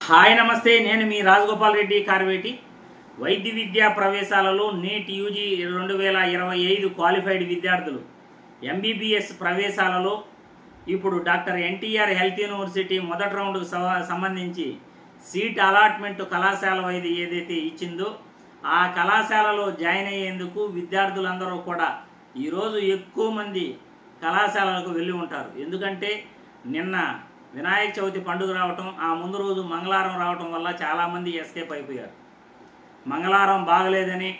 Hi నమస్తే, నేను మీ రాజగోపాల్ రెడ్డి కార్వేటి. వైద్య విద్యా ప్రవేశాలలో నీట్ యూజీ 2025 క్వాలిఫైడ్ విద్యార్థులు ఎంబీబీఎస్ ప్రవేశాలలో ఇప్పుడు డాక్టర్ ఎన్టీఆర్ హెల్త్ యూనివర్సిటీ మొదటి రౌండ్కు సంబంధించి సీట్ అలాట్మెంట్ కళాశాల ఏదైతే ఇచ్చిందో ఆ కళాశాలలో జాయిన్ అయ్యేందుకు విద్యార్థులందరూ కూడా ఈరోజు ఎక్కువ మంది కళాశాలలకు వెళ్ళి ఉంటారు. ఎందుకంటే నిన్న వినాయక చవితి పండుగ రావటం, ఆ ముందు రోజు మంగళవారం రావటం వల్ల చాలామంది ఎస్కేప్ అయిపోయారు. మంగళవారం బాగలేదని,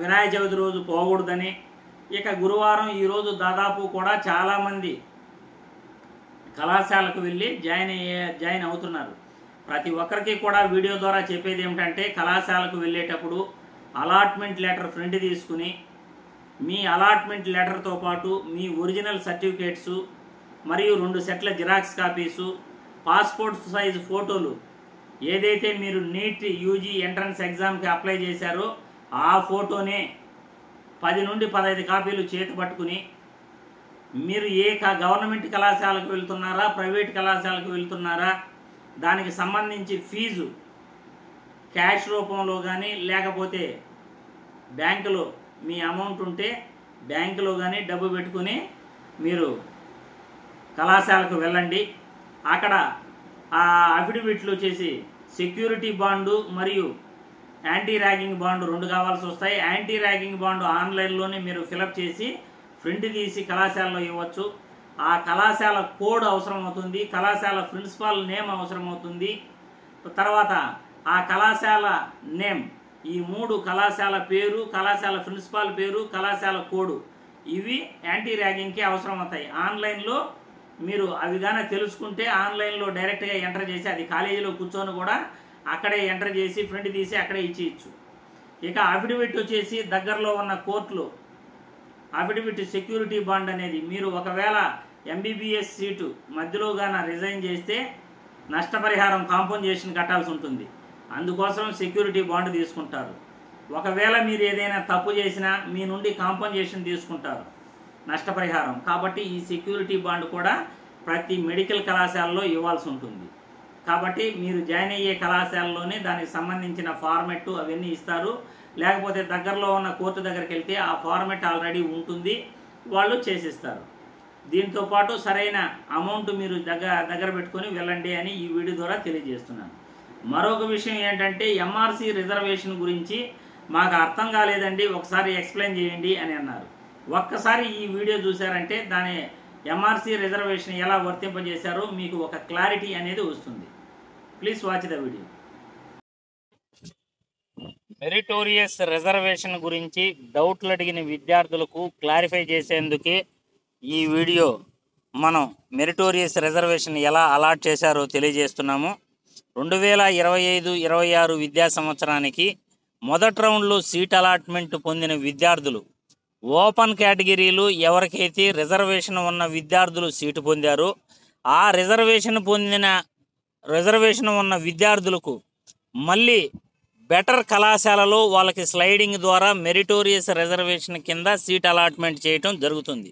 వినాయక చవితి రోజు పోకూడదని, ఇక గురువారం ఈరోజు దాదాపు కూడా చాలామంది కళాశాలకు వెళ్ళి జాయిన్ అవుతున్నారు. ప్రతి ఒక్కరికి కూడా వీడియో ద్వారా చెప్పేది ఏమిటంటే, కళాశాలకు వెళ్ళేటప్పుడు అలాట్మెంట్ లెటర్ ప్రింట్ తీసుకుని మీ అలాట్మెంట్ లెటర్తో పాటు మీ ఒరిజినల్ సర్టిఫికేట్సు మరియు 2 సెట్ల జిరాక్స్ కాపీసు, పాస్పోర్ట్ సైజు ఫోటోలు, ఏదైతే మీరు నీట్ యూజీ ఎంట్రన్స్ ఎగ్జామ్కి అప్లై చేశారో ఆ ఫోటోనే 10 నుండి 15 కాపీలు చేతి పట్టుకుని మీరు గవర్నమెంట్ కళాశాలకు వెళ్తున్నారా, ప్రైవేట్ కళాశాలకు వెళ్తున్నారా, దానికి సంబంధించి ఫీజు క్యాష్ రూపంలో కానీ లేకపోతే బ్యాంకులో మీ అమౌంట్ ఉంటే బ్యాంకులో కానీ డబ్బు పెట్టుకుని మీరు కళాశాలకు వెళ్ళండి. అక్కడ ఆ అఫిడవిట్లు చేసి సెక్యూరిటీ బాండు మరియు యాంటీ ర్యాగింగ్ బాండు 2 కావాల్సి వస్తాయి. యాంటీ ర్యాగింగ్ బాండు ఆన్లైన్లోనే మీరు ఫిలప్ చేసి ప్రింట్ తీసి కళాశాలలో ఇవ్వచ్చు. ఆ కళాశాల కోడ్ అవసరం అవుతుంది, కళాశాల ప్రిన్సిపాల్ నేమ్ అవసరం అవుతుంది. తర్వాత ఆ కళాశాల నేమ్, ఈ 3 కళాశాల పేరు, కళాశాల ప్రిన్సిపాల్ పేరు, కళాశాల కోడు, ఇవి యాంటీ ర్యాగింగ్కి అవసరం అవుతాయి. ఆన్లైన్లో మీరు అవి కానీ తెలుసుకుంటే ఆన్లైన్లో డైరెక్ట్గా ఎంటర్ చేసి, అది కాలేజీలో కూర్చొని కూడా అక్కడే ఎంటర్ చేసి ప్రింట్ తీసి అక్కడే ఇచ్చేయచ్చు. ఇక అఫిడవిట్ వచ్చేసి దగ్గరలో ఉన్న కోర్టులో అఫిడవిట్ సెక్యూరిటీ బాండ్ అనేది, మీరు ఒకవేళ ఎంబీబీఎస్ సీటు మధ్యలో గాన రిజైన్ చేస్తే నష్టపరిహారం కాంపన్సేషన్ కట్టాల్సి ఉంటుంది. అందుకోసం సెక్యూరిటీ బాండ్ తీసుకుంటారు. ఒకవేళ మీరు ఏదైనా తప్పు చేసినా మీ నుండి కాంపన్సేషన్ తీసుకుంటారు, నష్టపరిహారం. కాబట్టి ఈ సెక్యూరిటీ బాండ్ కూడా ప్రతి మెడికల్ కళాశాలలో ఇవ్వాల్సి ఉంటుంది. కాబట్టి మీరు జాయిన్ అయ్యే కళాశాలలోనే దానికి సంబంధించిన ఫార్మెట్ అవన్నీ ఇస్తారు. లేకపోతే దగ్గరలో ఉన్న కోర్టు దగ్గరికి వెళ్తే ఆ ఫార్మెట్ ఆల్రెడీ ఉంటుంది, వాళ్ళు చేసిస్తారు. దీంతో పాటు సరైన అమౌంట్ మీరు దగ్గర పెట్టుకొని వెళ్ళండి అని ఈ వీడియో ద్వారా తెలియజేస్తున్నాను. మరొక విషయం ఏంటంటే, ఎంఆర్సీ రిజర్వేషన్ గురించి మాకు అర్థం కాలేదండి, ఒకసారి ఎక్స్ప్లెయిన్ చేయండి అని అన్నారు. ఒక్కసారి ఈ వీడియో చూసారంటే దాని ఎంఆర్సీ రిజర్వేషన్ ఎలా వర్తింపజేశారో మీకు ఒక క్లారిటీ అనేది వస్తుంది. Please watch the video. Meritorious reservation గురించి డౌట్లు అడిగిన విద్యార్థులకు క్లారిఫై చేసేందుకే ఈ వీడియో. మనం మెరిటోరియస్ రిజర్వేషన్ ఎలా అలాట్ చేశారో తెలియజేస్తున్నాము. 2025-26 విద్యా సంవత్సరానికి మొదటి రౌండ్లో సీట్ అలాట్మెంట్ పొందిన విద్యార్థులు, ఓపెన్ కేటగిరీలు ఎవరికైతే రిజర్వేషన్ ఉన్న విద్యార్థులు సీటు పొందారో ఆ రిజర్వేషన్ ఉన్న విద్యార్థులకు మళ్ళీ బెటర్ కళాశాలలో వాళ్ళకి స్లైడింగ్ ద్వారా మెరిటోరియస్ రిజర్వేషన్ కింద సీట్ అలాట్మెంట్ చేయటం జరుగుతుంది.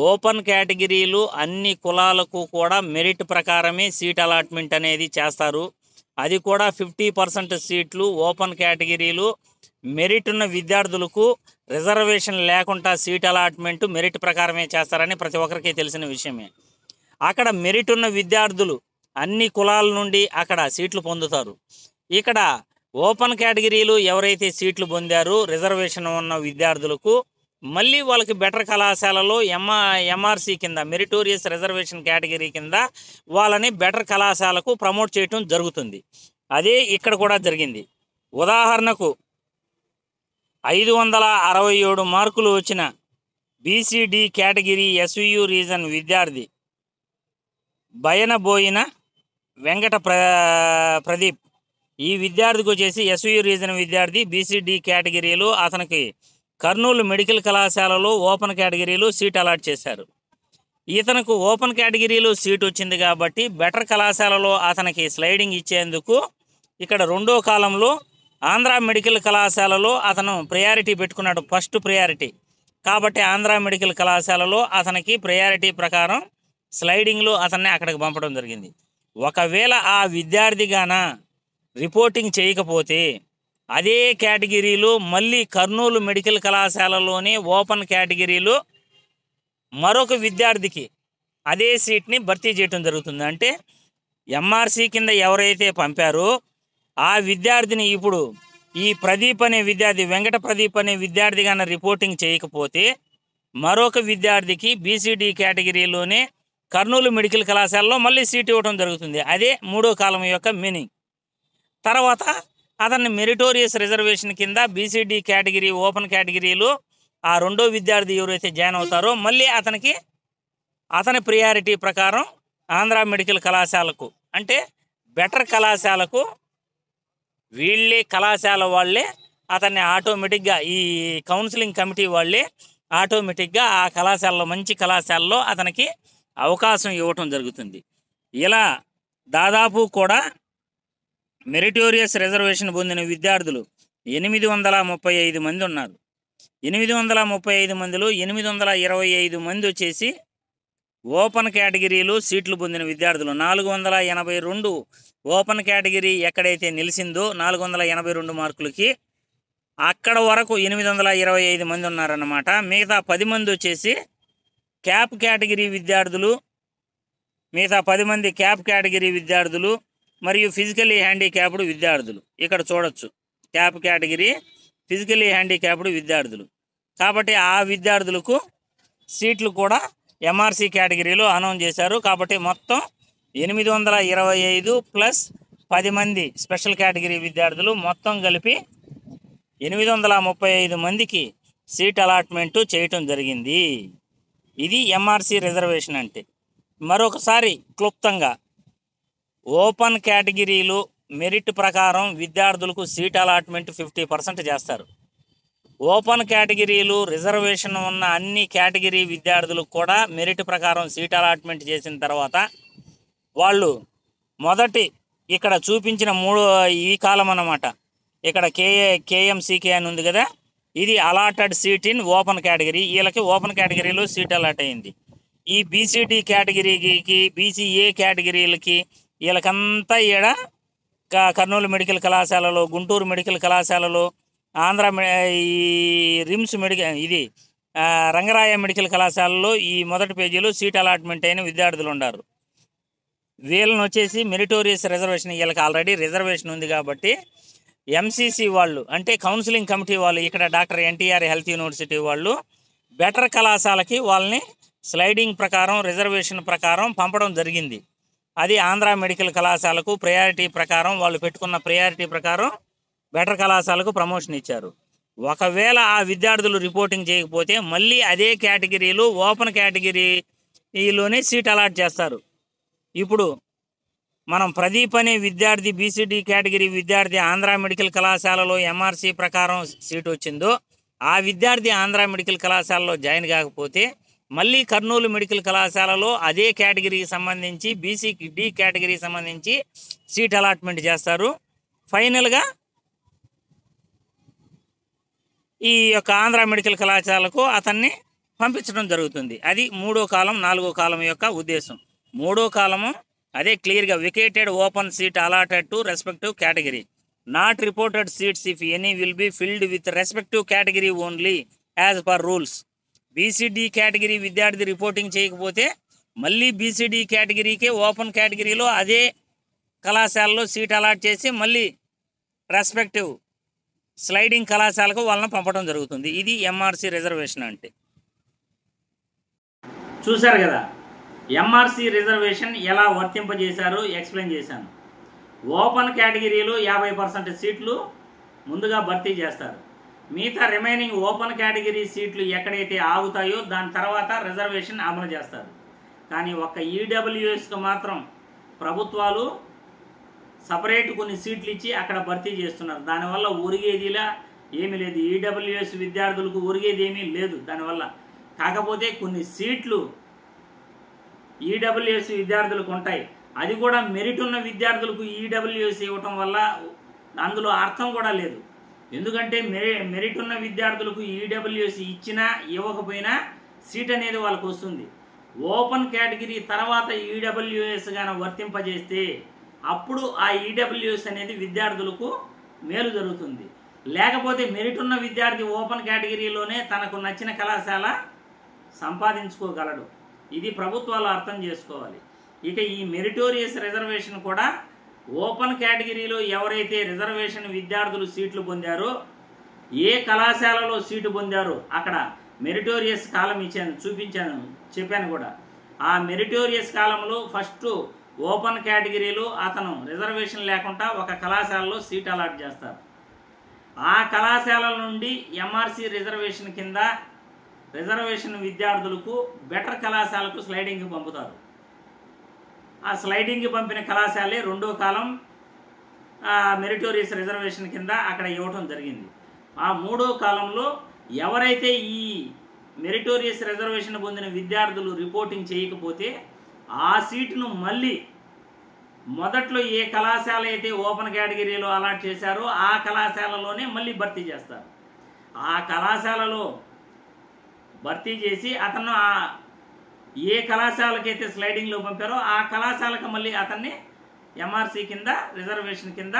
ఓపెన్ కేటగిరీలు అన్ని కులాలకు కూడా మెరిట్ ప్రకారమే సీట్ అలాట్మెంట్ అనేది చేస్తారు. అది కూడా 50% సీట్లు ఓపెన్ కేటగిరీలు మెరిట్ ఉన్న విద్యార్థులకు రిజర్వేషన్ లేకుండా సీట్ అలాట్మెంట్ మెరిట్ ప్రకారమే చేస్తారని ప్రతి ఒక్కరికి తెలిసిన విషయమే. అక్కడ మెరిట్ ఉన్న విద్యార్థులు అన్ని కులాల నుండి అక్కడ సీట్లు పొందుతారు. ఇక్కడ ఓపెన్ కేటగిరీలు ఎవరైతే సీట్లు పొందారో రిజర్వేషన్ ఉన్న విద్యార్థులకు మళ్ళీ వాళ్ళకి బెటర్ కళాశాలలో ఎంఆర్సీ కింద మెరిటోరియస్ రిజర్వేషన్ కేటగిరీ కింద వాళ్ళని బెటర్ కళాశాలకు ప్రమోట్ చేయటం జరుగుతుంది. అదే ఇక్కడ కూడా జరిగింది. ఉదాహరణకు 567 మార్కులు వచ్చిన బీసీడీ కేటగిరీ ఎస్వియు రీజన్ విద్యార్థి బయనబోయిన వెంకట ప్రదీప్, ఈ విద్యార్థికి వచ్చేసి ఎస్వియు రీజన్ విద్యార్థి బీసీడీ కేటగిరీలో అతనికి కర్నూలు మెడికల్ కళాశాలలో ఓపెన్ కేటగిరీలో సీట్ అలాట్ చేశారు. ఇతనికి ఓపెన్ కేటగిరీలో సీట్ వచ్చింది కాబట్టి బెటర్ కళాశాలలో అతనికి స్లైడింగ్ ఇచ్చేందుకు ఇక్కడ 2వ కాలంలో ఆంధ్ర మెడికల్ కళాశాలలో అతను ప్రయారిటీ పెట్టుకున్నాడు, ఫస్ట్ ప్రయారిటీ. కాబట్టి ఆంధ్ర మెడికల్ కళాశాలలో అతనికి ప్రయారిటీ ప్రకారం స్లైడింగ్లో అతన్ని అక్కడికి పంపడం జరిగింది. ఒకవేళ ఆ విద్యార్థి గాన రిపోర్టింగ్ చేయకపోతే అదే కేటగిరీలో మళ్ళీ కర్నూలు మెడికల్ కళాశాలలోనే ఓపెన్ కేటగిరీలో మరొక విద్యార్థికి అదే సీట్ని భర్తీ చేయడం జరుగుతుంది. అంటే ఎంఆర్సి కింద ఎవరైతే పంపారో ఆ విద్యార్థిని ఇప్పుడు ఈ ప్రదీప్ అనే విద్యార్థి, వెంకట ప్రదీప్ అనే విద్యార్థి గాన రిపోర్టింగ్ చేయకపోతే మరొక విద్యార్థికి బీసీడీ కేటగిరీలోనే కర్నూలు మెడికల్ కళాశాలలో మళ్ళీ సీట్ ఇవ్వడం జరుగుతుంది. అదే మూడో కాలం యొక్క మీనింగ్. తర్వాత అతన్ని మెరిటోరియస్ రిజర్వేషన్ కింద బీసీడీ కేటగిరీ ఓపెన్ కేటగిరీలో ఆ రెండో విద్యార్థి ఎవరైతే జాయిన్ అవుతారో మళ్ళీ అతని ప్రియారిటీ ప్రకారం ఆంధ్ర మెడికల్ కళాశాలకు, అంటే బెటర్ కళాశాలకు వీళ్ళే కళాశాల వాళ్ళే అతన్ని ఆటోమేటిక్గా, ఈ కౌన్సిలింగ్ కమిటీ వాళ్ళే ఆటోమేటిక్గా ఆ కళాశాలలో, మంచి కళాశాలలో అతనికి అవకాశం ఇవ్వటం జరుగుతుంది. ఇలా దాదాపు కూడా మెరిటోరియస్ రిజర్వేషన్ పొందిన విద్యార్థులు 835 మంది ఉన్నారు. 835 మందిలో 825 మంది వచ్చేసి ఓపెన్ కేటగిరీలో సీట్లు పొందిన విద్యార్థులు. 482 ఓపెన్ కేటగిరీ ఎక్కడైతే నిలిచిందో 482 మార్కులకి అక్కడ వరకు 825 మంది ఉన్నారన్నమాట. మిగతా 10 మంది వచ్చేసి క్యాప్ కేటగిరీ విద్యార్థులు, మిగతా 10 మంది క్యాప్ కేటగిరీ విద్యార్థులు మరియు ఫిజికల్లీ హ్యాండిక్యాప్డ్ విద్యార్థులు. ఇక్కడ చూడొచ్చు క్యాప్ కేటగిరీ, ఫిజికల్లీ హ్యాండిక్యాప్డ్ విద్యార్థులు. కాబట్టి ఆ విద్యార్థులకు సీట్లు కూడా ఎంఆర్సి కేటగిరీలో అనౌన్స్ చేశారు. కాబట్టి మొత్తం 825 ప్లస్ 10 మంది స్పెషల్ కేటగిరీ విద్యార్థులు, మొత్తం కలిపి 835 మందికి సీట్ అలాట్మెంటు చేయటం జరిగింది. ఇది ఎంఆర్సి రిజర్వేషన్ అంటే. మరొకసారి క్లుప్తంగా, ఓపెన్ కేటగిరీలో మెరిట్ ప్రకారం విద్యార్థులకు సీట్ అలాట్మెంట్ 50% చేస్తారు. ఓపెన్ కేటగిరీలు రిజర్వేషన్ ఉన్న అన్ని కేటగిరీ విద్యార్థులకు కూడా మెరిట్ ప్రకారం సీట్ అలాట్మెంట్ చేసిన తర్వాత వాళ్ళు మొదటి ఇక్కడ చూపించిన ఈ కాలం అన్నమాట, ఇక్కడ కేఎంసీకే అని ఉంది కదా, ఇది allotted seat in open category. వీళ్ళకి ఓపెన్ కేటగిరీలో సీట్ అలాట్ అయింది. ఈ బీసీడీ కేటగిరీకి, బీసీఏ కేటగిరీలకి వీళ్ళకంతా ఈడ కర్నూలు మెడికల్ కళాశాలలో, గుంటూరు మెడికల్ కళాశాలలో, ఆంధ్ర ఈ రిమ్స్ మెడికల్, ఇది రంగరాయ మెడికల్ కళాశాలలో ఈ మొదటి పేజీలో సీట్ అలాట్మెంట్ అయిన విద్యార్థులు ఉన్నారు. వీళ్ళని వచ్చేసి మెరిటోరియస్ రిజర్వేషన్, వీళ్ళకి ఆల్రెడీ రిజర్వేషన్ ఉంది కాబట్టి ఎంసీసీ వాళ్ళు, అంటే కౌన్సిలింగ్ కమిటీ వాళ్ళు, ఇక్కడ డాక్టర్ ఎన్టీఆర్ హెల్త్ యూనివర్సిటీ వాళ్ళు బెటర్ కళాశాలకి వాళ్ళని స్లైడింగ్ ప్రకారం, రిజర్వేషన్ ప్రకారం పంపడం జరిగింది. అది ఆంధ్ర మెడికల్ కళాశాలకు ప్రయారిటీ ప్రకారం, వాళ్ళు పెట్టుకున్న ప్రయారిటీ ప్రకారం బెటర్ కళాశాలకు ప్రమోషన్ ఇచ్చారు. ఒకవేళ ఆ విద్యార్థులు రిపోర్టింగ్ చేయకపోతే మళ్ళీ అదే కేటగిరీలో ఓపెన్ కేటగిరీలోనే సీట్ అలాట్ చేస్తారు. ఇప్పుడు మనం ప్రదీప్ అనే విద్యార్థి, బీసీడీ కేటగిరీ విద్యార్థి ఆంధ్ర మెడికల్ కళాశాలలో ఎంఆర్సి ప్రకారం సీట్ వచ్చిందో ఆ విద్యార్థి ఆంధ్ర మెడికల్ కళాశాలలో జాయిన్ కాకపోతే మళ్ళీ కర్నూలు మెడికల్ కళాశాలలో అదే కేటగిరీకి సంబంధించి, బీసీడీ కేటగిరీకి సంబంధించి సీట్ అలాట్మెంట్ చేస్తారు. ఫైనల్గా ఈ యొక్క ఆంధ్ర మెడికల్ కళాశాలకు అతన్ని పంపించడం జరుగుతుంది. అది మూడో కాలం, నాలుగో కాలం యొక్క ఉద్దేశం. మూడో కాలము అదే క్లియర్గా, vacated open seat allotted to respective category, not reported seats if any will be filled with respective category only as per rules. BCD category విద్యార్థి రిపోర్టింగ్ చేయకపోతే మళ్ళీ బీసీడీ కేటగిరీకే ఓపెన్ కేటగిరీలో అదే కళాశాలలో సీట్ అలాట్ చేసి మళ్ళీ రెస్పెక్టివ్ స్లైడింగ్ కళాశాలకు వాళ్ళని పంపడం జరుగుతుంది. ఇది ఎంఆర్సి రిజర్వేషన్ అంటే. చూశారు కదా, ఎంఆర్సి రిజర్వేషన్ ఎలా వర్తింపజేశారో ఎక్స్ప్లెయిన్ చేశాను. ఓపెన్ కేటగిరీలో 50% సీట్లు ముందుగా భర్తీ చేస్తారు. మిగతా రిమైనింగ్ ఓపెన్ కేటగిరీ సీట్లు ఎక్కడైతే ఆగుతాయో దాని తర్వాత రిజర్వేషన్ అమలు చేస్తారు. కానీ ఒక్క ఈడబ్ల్యూఎస్కి మాత్రం ప్రభుత్వాలు సపరేట్ కొన్ని సీట్లు ఇచ్చి అక్కడ భర్తీ చేస్తున్నారు. దానివల్ల ఒరిగేదిలా ఏమీ లేదు. ఈడబ్ల్యూఎస్ విద్యార్థులకు ఒరిగేది ఏమీ లేదు దానివల్ల. కాకపోతే కొన్ని సీట్లు ఈడబ్ల్యూఎస్ విద్యార్థులకు ఉంటాయి. అది కూడా మెరిట్ ఉన్న విద్యార్థులకు ఈడబ్ల్యూఎస్ ఇవ్వటం వల్ల అందులో అర్థం కూడా లేదు. ఎందుకంటే మెరిట్ ఉన్న విద్యార్థులకు ఈడబ్ల్యూఎస్ ఇచ్చినా ఇవ్వకపోయినా సీట్ అనేది వాళ్ళకు వస్తుంది. ఓపెన్ కేటగిరీ తర్వాత ఈడబ్ల్యూఎస్ గాన వర్తింపజేస్తే అప్పుడు ఆ ఈడబ్ల్యూఎస్ అనేది విద్యార్థులకు మేలు జరుగుతుంది. లేకపోతే మెరిట్ ఉన్న విద్యార్థి ఓపెన్ కేటగిరీలోనే తనకు నచ్చిన కళాశాల సంపాదించుకోగలడు. ఇది ప్రభుత్వాలు అర్థం చేసుకోవాలి. ఇక ఈ మెరిటోరియస్ రిజర్వేషన్ కూడా ఓపెన్ కేటగిరీలో ఎవరైతే రిజర్వేషన్ విద్యార్థులు సీట్లు పొందారో, ఏ కళాశాలలో సీటు పొందారో అక్కడ మెరిటోరియస్ కాలం ఇచ్చాను, చూపించాను, చెప్పాను కూడా. ఆ మెరిటోరియస్ కాలంలో ఫస్ట్ ఓపెన్ కేటగిరీలో అతను రిజర్వేషన్ లేకుండా ఒక కళాశాలలో సీట్ అలాట్ చేస్తారు. ఆ కళాశాలల నుండి ఎంఆర్సి రిజర్వేషన్ కింద రిజర్వేషన్ విద్యార్థులకు బెటర్ కళాశాలకు స్లైడింగ్ పంపుతారు. ఆ స్లైడింగ్ పంపిన కళాశాలే రెండో కాలం మెరిటోరియస్ రిజర్వేషన్ కింద అక్కడ ఇవ్వటం జరిగింది. ఆ మూడో కాలంలో ఎవరైతే ఈ మెరిటోరియస్ రిజర్వేషన్ పొందిన విద్యార్థులు రిపోర్టింగ్ చేయకపోతే ఆ సీటును మళ్ళీ మొదట్లో ఏ కళాశాల అయితే ఓపెన్ కేటగిరీలో అలాట్ చేశారో ఆ కళాశాలలోనే మళ్ళీ భర్తీ చేస్తారు. ఆ కళాశాలలో భర్తీ చేసి అతను ఏ కళాశాలకైతే స్లైడింగ్లో పంపారో ఆ కళాశాలకు మళ్ళీ అతన్ని ఎంఆర్సి కింద రిజర్వేషన్ కింద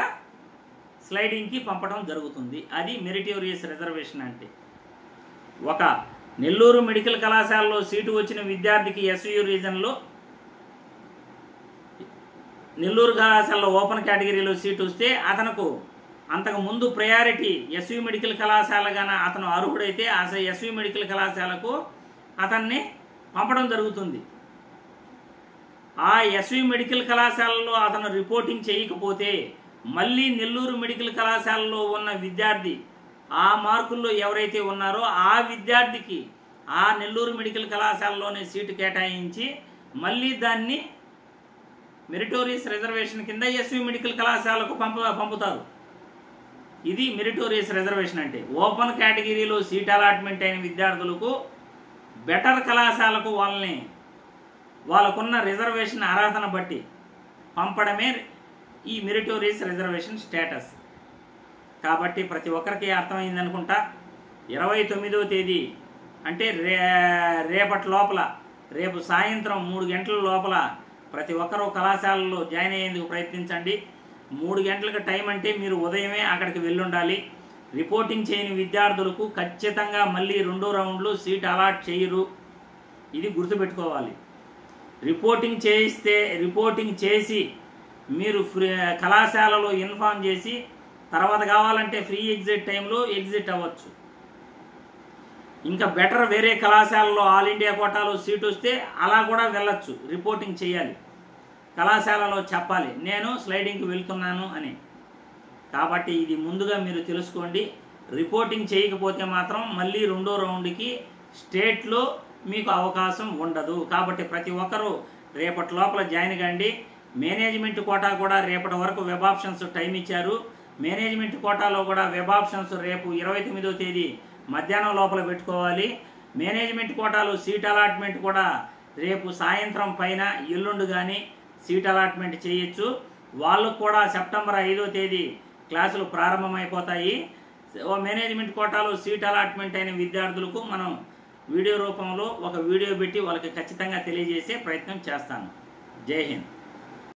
స్లైడింగ్కి పంపడం జరుగుతుంది. అది మెరిటోరియస్ రిజర్వేషన్ అంటే. ఒక నెల్లూరు మెడికల్ కళాశాలలో సీటు వచ్చిన విద్యార్థికి ఎస్యు రీజన్లో నెల్లూరు కళాశాలలో ఓపెన్ కేటగిరీలో సీటు వస్తే అతనుకు అంతకు ముందు ప్రయారిటీ ఎస్వి మెడికల్ కళాశాల గాన అతను అర్హుడైతే ఆ ఎస్వి మెడికల్ కళాశాలకు అతన్ని పంపడం జరుగుతుంది. ఆ ఎస్వి మెడికల్ కళాశాలలో అతను రిపోర్టింగ్ చేయకపోతే మళ్ళీ నెల్లూరు మెడికల్ కళాశాలలో ఉన్న విద్యార్థి ఆ మార్కుల్లో ఎవరైతే ఉన్నారో ఆ విద్యార్థికి ఆ నెల్లూరు మెడికల్ కళాశాలలోనే సీటు కేటాయించి మళ్ళీ దాన్ని మెరిటోరియస్ రిజర్వేషన్ కింద ఎస్వి మెడికల్ కళాశాలకు పంపుతారు. ఇది మెరిటోరియస్ రిజర్వేషన్ అంటే. ఓపెన్ కేటగిరీలో సీట్ అలాట్మెంట్ అయిన విద్యార్థులకు బెటర్ కళాశాలకు వాళ్ళకున్న రిజర్వేషన్ అర్హతను బట్టి పంపడమే ఈ మెరిటోరియస్ రిజర్వేషన్ స్టేటస్. కాబట్టి ప్రతి ఒక్కరికి అర్థమైంది అనుకుంటా. 29వ తేదీ అంటే రేపటి లోపల, రేపు సాయంత్రం 3 గంటల లోపల ప్రతి ఒక్కరూ కళాశాలలో జాయిన్ అయ్యేందుకు ప్రయత్నించండి. 3 గంటలకు టైం అంటే మీరు ఉదయమే అక్కడికి వెళ్ళుండాలి. రిపోర్టింగ్ చేయని విద్యార్థులకు ఖచ్చితంగా మళ్ళీ 2 రౌండ్లు సీట్ అలాట్ చేయరు. ఇది గుర్తుపెట్టుకోవాలి. రిపోర్టింగ్ చేసి మీరు కళాశాలలో ఇన్ఫార్మ్ చేసి తర్వాత కావాలంటే ఫ్రీ ఎగ్జిట్ టైంలో ఎగ్జిట్ అవ్వచ్చు. ఇంకా బెటర్ వేరే కళాశాలలో ఆల్ ఇండియా కోటాలో సీట్ వస్తే అలా కూడా వెళ్ళొచ్చు. రిపోర్టింగ్ చేయాలి, కళాశాలలో చెప్పాలి నేను స్లైడింగ్కి వెళ్తున్నాను అని. కాబట్టి ఇది ముందుగా మీరు తెలుసుకోండి. రిపోర్టింగ్ చేయకపోతే మాత్రం మళ్ళీ 2వ రౌండ్కి స్టేట్లో మీకు అవకాశం ఉండదు. కాబట్టి ప్రతి ఒక్కరూ రేపటి లోపల జాయిన్ కండి. మేనేజ్మెంట్ కోటా కూడా రేపటి వరకు వెబ్ ఆప్షన్స్ టైం ఇచ్చారు. మేనేజ్మెంట్ కోటాలో కూడా వెబ్ ఆప్షన్స్ రేపు 29వ తేదీ మధ్యాహ్నం లోపల పెట్టుకోవాలి. మేనేజ్మెంట్ కోటాలో సీట్ అలాట్మెంట్ కూడా రేపు సాయంత్రం పైన ఎల్లుండి కానీ సీట్ అలాట్మెంట్ చేయొచ్చు. వాళ్ళకు కూడా సెప్టెంబర్ 5వ తేదీ క్లాసులు ప్రారంభమైపోతాయి. మేనేజ్మెంట్ కోటాలో సీట్ అలాట్మెంట్ అయిన విద్యార్థులకు మనం వీడియో రూపంలో ఒక వీడియో పెట్టి వాళ్ళకి ఖచ్చితంగా తెలియజేసే ప్రయత్నం చేస్తాను. జై హింద్.